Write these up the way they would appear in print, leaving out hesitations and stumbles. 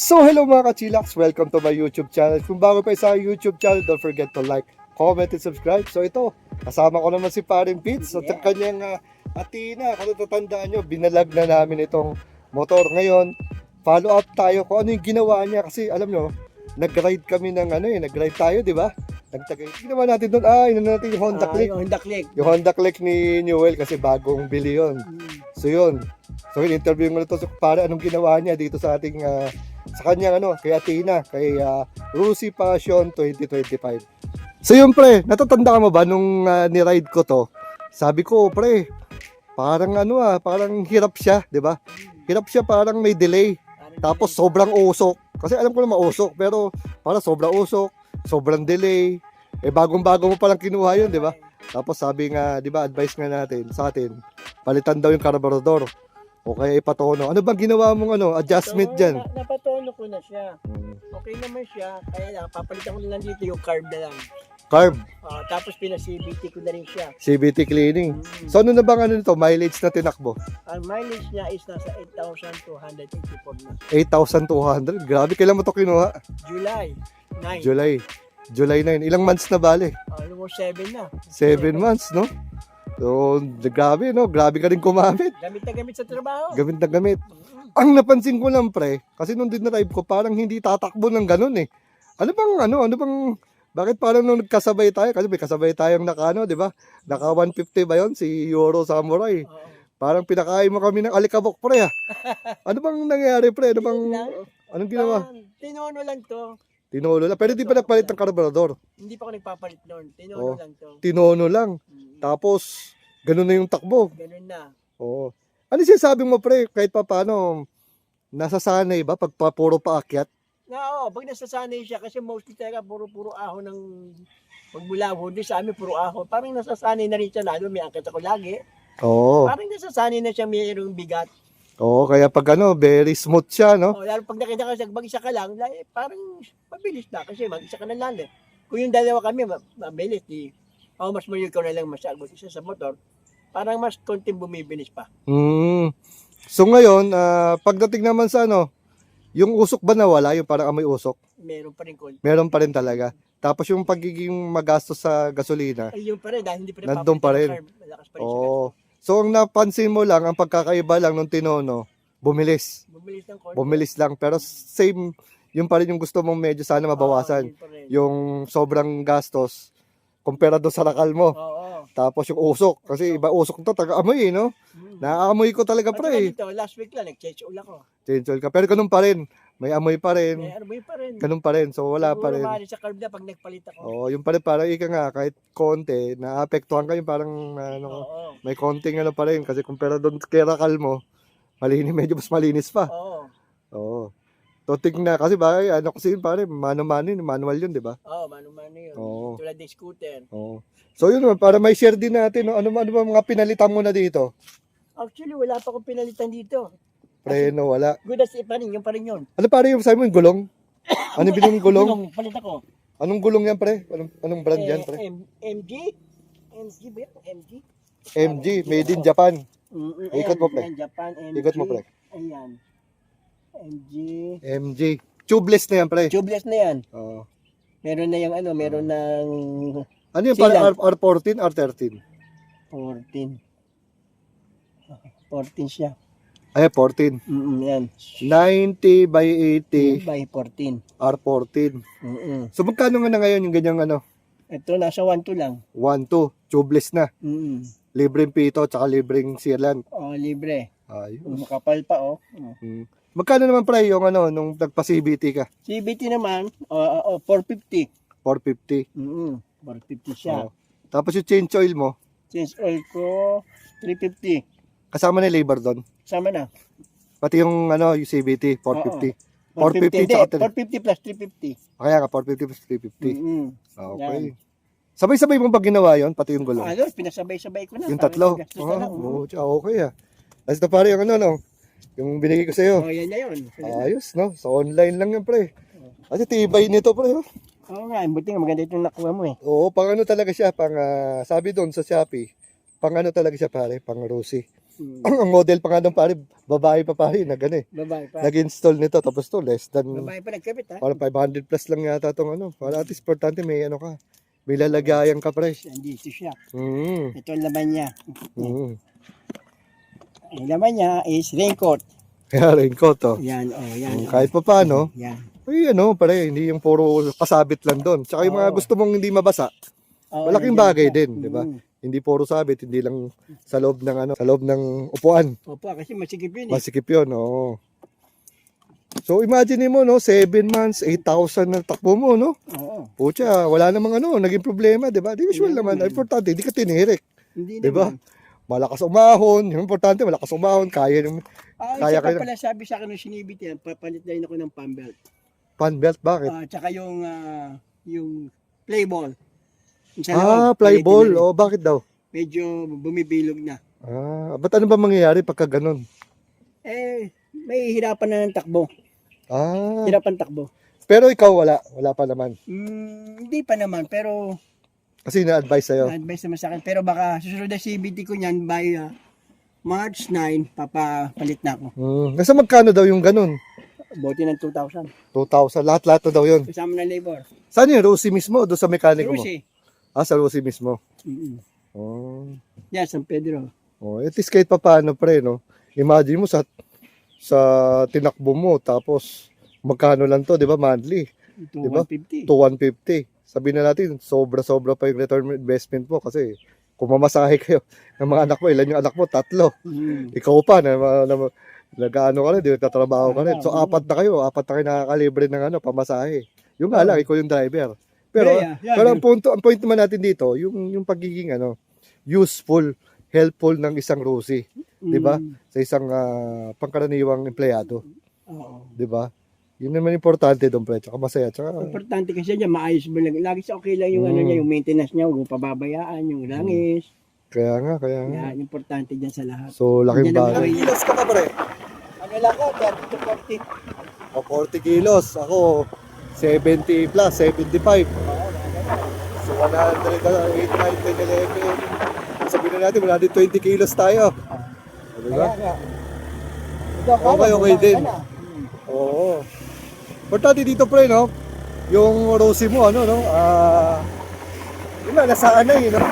So hello mga ka-chillax, welcome to my YouTube channel. Kung bago pa sa YouTube channel, don't forget to like, comment, and subscribe. So ito, kasama ko naman si Paring Pits at ang kanyang atina. Kung natatandaan nyo, binalag na namin itong motor. Ngayon, follow up tayo kung ano yung ginawa niya. Kasi alam nyo, nag-ride kami ng nag-ride tayo, di ba? Ginawa natin doon, natin yung Honda Click. Yung Honda Click. Yung Honda Click ni Newell kasi bagong bili yun. So yun. So interview mo na to para anong ginawa niya dito sa ating sa kanyang kay Athena, kay Rusi Passion 2025. So yun pre, natatanda mo ba nung ni-ride ko to? Sabi ko pre, parang parang hirap siya, 'di ba? Hirap siya, parang may delay. Tapos sobrang usok. Kasi alam ko na mausok, pero parang sobrang usok, sobrang delay. Bagong-bago mo pa lang kinuha yun, 'di ba? Tapos sabi nga, 'di ba, advice nga natin sa atin, palitan daw yung carburetor. O kaya ipatono. Ano bang ginawa mong adjustment dyan? Napatono ko na siya. Okay naman siya. Kaya lang, papalitan ko lang dito yung carb na lang. Carb? Tapos pina-CVT ko na rin siya. CVT cleaning. So ano na bang nito, mileage na tinakbo? Ang mileage niya is nasa 8,284 na. 8,200? Grabe, kailan mo to kinuha? July 9. July 9. Ilang months na bale? Almost 7 na. 7 months, no? So, grabe, no? Grabe ka rin kumamit. Gamit na gamit sa trabaho. Gamit na gamit. Ang napansin ko lang, pre, kasi nung dinrive ko, parang hindi tatakbo ng ganun eh. Ano bang, bakit parang nung nagkasabay tayo, kasi may kasabay tayong di ba? Naka 150 ba yun, si Euro Samurai. Parang pinakain mo kami ng alikabok, pre ah. Ano bang nangyari, pre? Anong ginawa? Tinono lang to. Tinono lang. Pero di ba nagpalit ng carburetor? Hindi pa ako nagpapalit noon. Tinono lang to. Tinono lang. Tapos, ganun na yung takbo. Ganun na. Oo. Ano sinasabi mo, pre? Kahit pa paano, nasasanay ba pag puro paakyat? Pag nasasanay siya, kasi mostly talaga puro ahon ng magmula hindi sa amin puro ahon. Parang nasasanay na rin siya, lalo may angkat ako lagi. Oo. Parang nasasanay na siya mayroong bigat. Oo, kaya pag very smooth siya, no? Lalo pag nakita ka siya, mag-isa ka lang, parang mabilis na kasi mag-isa ka na lang. Kung yung dalawa kami, mabilis. Mas mo ikaw na lang masyagod isa sa motor, parang mas konting bumibilis pa. So ngayon, pagdating naman sa yung usok ba nawala? Yung parang amoy usok? Meron pa rin konti. Meron pa rin talaga. Tapos yung pagiging magastos sa gasolina, ay yun pa rin, dahil hindi pa rin nandun pa rin. Malakas pa rin Oo. So ang napansin mo lang, ang pagkakaiba lang nung Tinono, bumilis. Bumilis ng konti. Bumilis lang. Pero same, yun pa rin yung gusto mong medyo sana mabawasan. Yung sobrang gastos, kumpara doon sa rakal mo. Oo. Tapos yung usok, kasi iba usok to, taga-amoy no? Naaamoy ko talaga pre. Dito, last week lang, nag-change oil ako. Change oil ka, pero ganun pa rin. May amoy pa rin. May amoy pa rin. Ganun pa rin, so wala pa rin. Siguro sa carb na pag nagpalit ako. Oo, yung pa rin, parang ika nga, kahit konti, naapektuhan ka yung parang, may konting pa rin. Kasi kumpara doon kay rakal mo, medyo mas malinis pa. Oo. Oo. So, tignan, kasi ba, kasi yun pare, manual yun, di ba? Oo, mano-mano yun. Oo. Tulad ng scooter. Oo. So, yun naman, para may share din natin, no? Ano ba mga pinalitan mo na dito? Actually, wala pa akong pinalitan dito. Preno, wala. Good as pa rin, yung pa rin yun. Ano pare yung sabi mo, yung gulong? Ano binong gulong? Gulong, palit ako. Anong gulong yan, pre? Anong brand yan, pre? MG? MG ba yan? MG? MG, made in Japan. Ikot mo, pre. Japan, MG. Ikot mo, pre. Ayan. MG. Tubeless na yan, pre. Tubeless na yan. Oo. Meron na yung meron ng Ano yung pare, R14, R13? 14. 14 siya. Ay, 14. Yan. 90 by 80, By 14. R14. So, magkano nga na ngayon yung ganyang Ito, nasa 1-2 lang. 1, 2, tubeless na. Libreng pito, tsaka libreng sealant. Libre. Ayos. Makapal pa, Magkano naman pre yung nung nagpa-CBT ka? CBT naman, 450. 450. 450 siya. Tapos yung change oil mo, Change oil ko, 350. kasama na yung labor doon. Sama na. Pati yung yung CBT, 450. 450 450, tsaka 450 plus 350. Kaya nga, 450 plus 350. Okay. Yan. Sabay-sabay mo ba ginawa yon pati yung gulong? Pinasabay-sabay ko na. Yung tatlo? Okay ah. Tapos ito pare yung yung binigay ko sa'yo. Yan na yun. Ayos, no? So online lang yan, pre. Kasi tibay nito, pre. Oo nga, buti nga maganda itong nakuha mo eh. Oo, pang talaga siya, sabi doon sa Shopee, pang talaga siya pare, pang Rusi. Ang model pa nga ng pare, babae pa pare, na gano'n eh. Babae pa. Nag-install nito, tapos to, less than, Babae pa nagkabit ha. parang 500 plus lang yata itong ano. Para at least importante may ano ka, may lalagayan ka pre. Andito siya. Mm. Ito ang laman niya. Mm. Ang laman niya is raincoat. Kaya raincoat to. Yan, yan. Kahit pa paano, Yan. ay ano pare, hindi yung puro kasabit lang doon. Tsaka yung mga Oo. gusto mong hindi mabasa, Oo, malaking nandiyan bagay siya. din, di ba? Hindi puro sabit, hindi lang sa loob ng ano, sa loob ng upuan. Opo, kasi masikip yun eh. Masikip yun, oo. So imagine mo no, 7 months, 8,000 na takbo mo no. Oo. Pucha, wala namang ano, naging problema, 'di ba? Di usual Hindi naman, naman. importante, hindi ka tinirik, Hindi 'di ba? naman. Malakas umahon, yung importante malakas umahon, kaya yung Kaya Kaya kayo- pala sabi sa akin ng sinibit yan, papalit na rin ako ng pan belt. fan belt, bakit? Tsaka yung play ball. Yung sa Ah, loob, play palitin ball, na rin. oh, bakit daw? Medyo bumibilog na. Ba't ano ba mangyayari pagka ganun? May hirapan na ng takbo. Hirapan takbo. Pero ikaw wala pa naman. Hindi pa naman, pero Kasi na-advise sa'yo. advice naman sa akin. Pero baka susunod na CBT ko niyan by March 9, papapalit na ako. Nasa magkano daw yung ganun? Bote ng 2,000. 2,000, lahat-lahat na daw yun. Kasama ng labor. Saan yun? Rosie mismo? Doon sa mekaniko mo? Rusi. Sa Rosie mismo. Oh. Yan, San Pedro. Oh, at least kahit pa paano pre, no? Imagine mo sa tinakbo mo, tapos magkano lang to, di ba, monthly? Diba? 2,150. 2,150. Sabihin na natin, sobra-sobra pa yung return investment mo kasi kung mamasahe kayo ng mga anak mo, ilan yung anak mo? 3. Ikaw pa, nag-ano ka rin, di nagtatrabaho ka rin. So, 4 na kayo nakakalibre ng pamasahe. Yung nga lang, ikaw yung driver. Pero, pero ang point naman natin dito, yung pagiging useful, helpful ng isang Rosie, di ba? Sa isang pangkaraniwang empleyado, Oo. di ba? Yun naman importante doon, pre. Tsaka masaya. Tsaka, Importante kasi niya, maayos mo lang. Lagi sa okay lang yung ano niya, yung maintenance niya, huwag mo pababayaan, yung langis. kaya nga. Yan, importante dyan sa lahat. So, laking Yan ang bagay. buhay. Kilos ka na, pre? Ano lang ko, 30 to 40. O, 40 kilos. Ako, 70 plus, 75. So, 100, 8, 9, 10, 11. Sabihin na natin, 120 kilos tayo. Di ba? Kaya nga. Okay din. Oo. Importante dito, pre, no? Yung Rosie mo, no? Yun na, nasaan na no?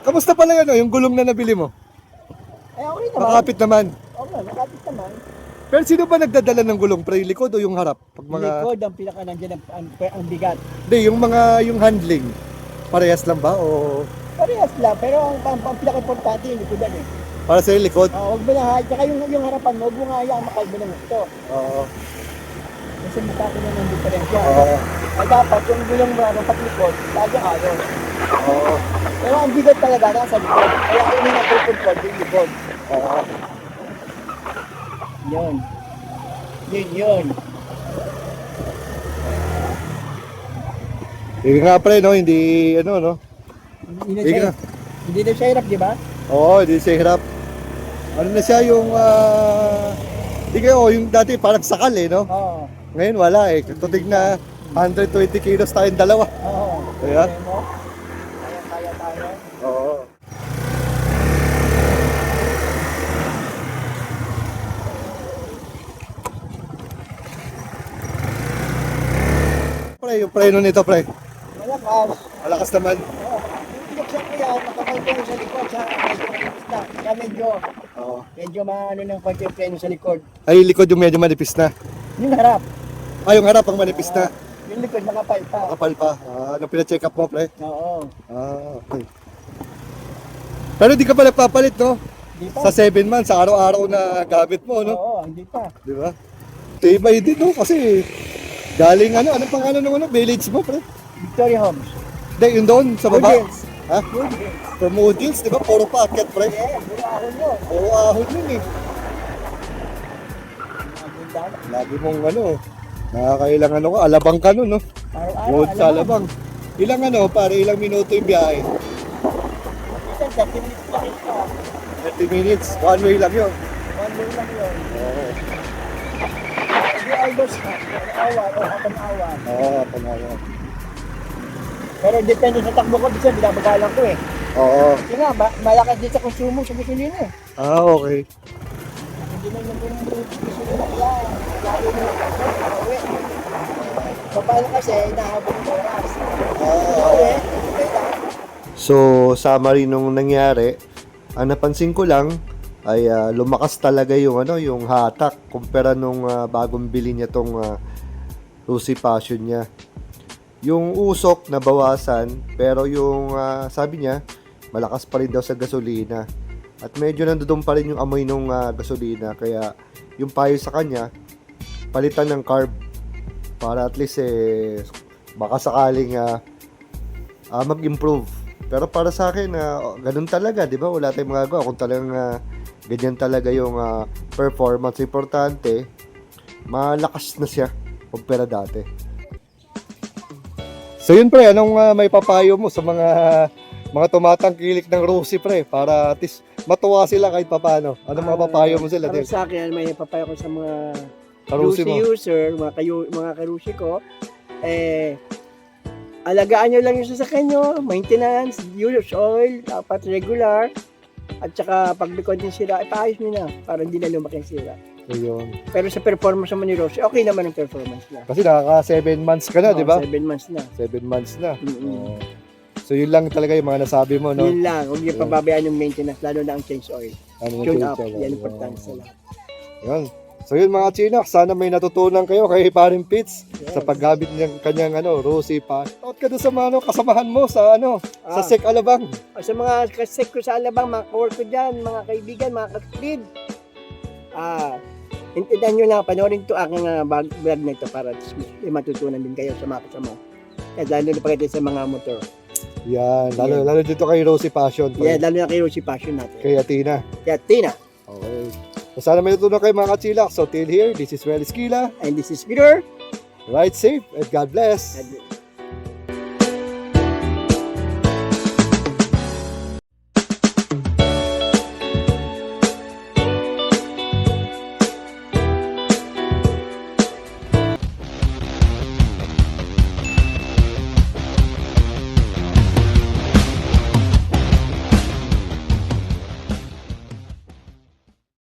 Kamusta pala yan, yung gulong na nabili mo? Okay naman. Makapit naman. Okay, nakapit naman. Pero sino ba nagdadala ng gulong, pre? Likod o yung harap? Pag mga... Likod ang pinaka nandiyan ang bigat. Hindi, yung handling. Parehas lang ba? O Parehas lang, pero ang pinaka-importante yung likodan eh. para sa likod? Huwag mo na hayaan, tsaka yung harapan mo, huwag mo nga hayaan makalbo ng gusto. Oo. Kasi mukha ko na ng diferensya. Oo. Ay dapat yung gulong mo, ang paglikod, lagi ayaw. Oo. Pero ang bigat talaga nasa likod. Kaya kung yung nagpupod, yung likod. Oo. Yun. Yun. Hindi nga, pre, no? Hindi, no? Hindi na siya hirap, di ba? Oo, hindi siya hirap. Ano na siya yung, hindi kayo, yung dati parang sakal no? Oo. Ngayon wala Tutig na 120 kilos tayong dalawa. Oo. Kaya? Kaya tayo. Oo. Pre, yung preno nito, pre. Malakas. Malakas naman. Oo. Yung pinagsak ko yan, nakakalbo sa likod sa kaya medyo maano ng konti yung preno sa likod. Ay, likod yung medyo manipis na. Yung harap. Yung harap ang manipis na. Yung likod makapal pa. Kapal pa. Ano pina-check up mo, pre? Oo. Okay. Pero di ka pa nagpapalit, no? Hindi pa. Sa 7 months, sa araw-araw na gamit mo, no? Oo, hindi pa. Di ba? Tibay din, no? Kasi galing anong pangalan ng village mo, pre? Victoria Homes. Hindi, yun doon, sa baba. Woodhills. Ha? Woodhills. From Woodhills, di ba? Puro paakyat, pre. Yeah, puro ahon yun. Puro ahon yun, Ang ganda. Lagi mong nakakailang ka, alabang ka nun, no? Araw-araw. Wood sa alabang. Ilang ilang minuto yung biyahe? Minsan, 30 minutes pa rin pa. 30 minutes, one way lang yun. One day lang yun. Oo. Hindi almost an hour or half an hour. Oo, pangalan. Pero depende sa takbo ko, bisa binabagalan ko eh. Oo. Kasi nga, malakas din sa konsumo sa gasolina eh. Ah, okay. Hindi na yung gasolina kaya, lalo na pauwi. Paano kasi, nahabang ng oras. Pauwi, So, summary nung nangyari, ang napansin ko lang ay lumakas talaga yung yung hatak kumpara nung bagong bili niya tong Rusi Passion niya. Yung usok nabawasan, pero yung sabi niya malakas pa rin daw sa gasolina. At medyo nandoon pa rin yung amoy nung gasolina, kaya yung payo sa kanya palitan ng carb para at least baka sakaling mag-improve. Pero para sa akin, ganun talaga, di ba? Wala tayong magagawa kung talagang ganyan talaga yung performance. Importante, malakas na siya kumpara dati. So yun pre, anong may papayo mo sa mga tumatangkilik ng Rusi pre, para at least matuwa sila kahit papano? Anong mga papayo mo sila? Para sa akin, may papayo ko sa mga Karusi mo. user, mga karusi ko, alagaan nyo lang yung sasakyan nyo, maintenance, use oil, dapat regular, at saka pag may konting sira, ipaayos nyo na para hindi na lumaki ang sira. So yun. Pero sa performance naman ni Rosie, okay naman ang performance niya. Kasi nakaka 7 months ka na, di ba? 7 months na. 7 months na. Mm-mm. Oo. So yun lang talaga yung mga nasabi mo, no? Yun lang, huwag niyo pababayaan yung maintenance, lalo na ang change oil. Ano Tune yung up, future, yan no? importante sa lahat. Yun. So yun mga Chinak, sana may natutunan kayo kay Paring Pitts sa paggamit ng kanyang Rusi pa. Out ka doon sa mga kasamahan mo sa sa SEC Alabang. Sa mga kasek ko sa Alabang, mga kawork ko dyan, mga kaibigan, mga kapatid, intindihan nyo na, panoorin to aking vlog na ito para may matutunan din kayo sa mga kasama. Kaya lalo na pagdating sa mga motor. Yan, lalo dito kay Rusi Passion. Yeah, lalo na kay Rosie Passion natin. Kay Athena. Kaya Tina, Okay. So sana may natutunan kayo mga Chilak. So till here, this is Well Esquila. and this is Peter. Ride safe and God bless. And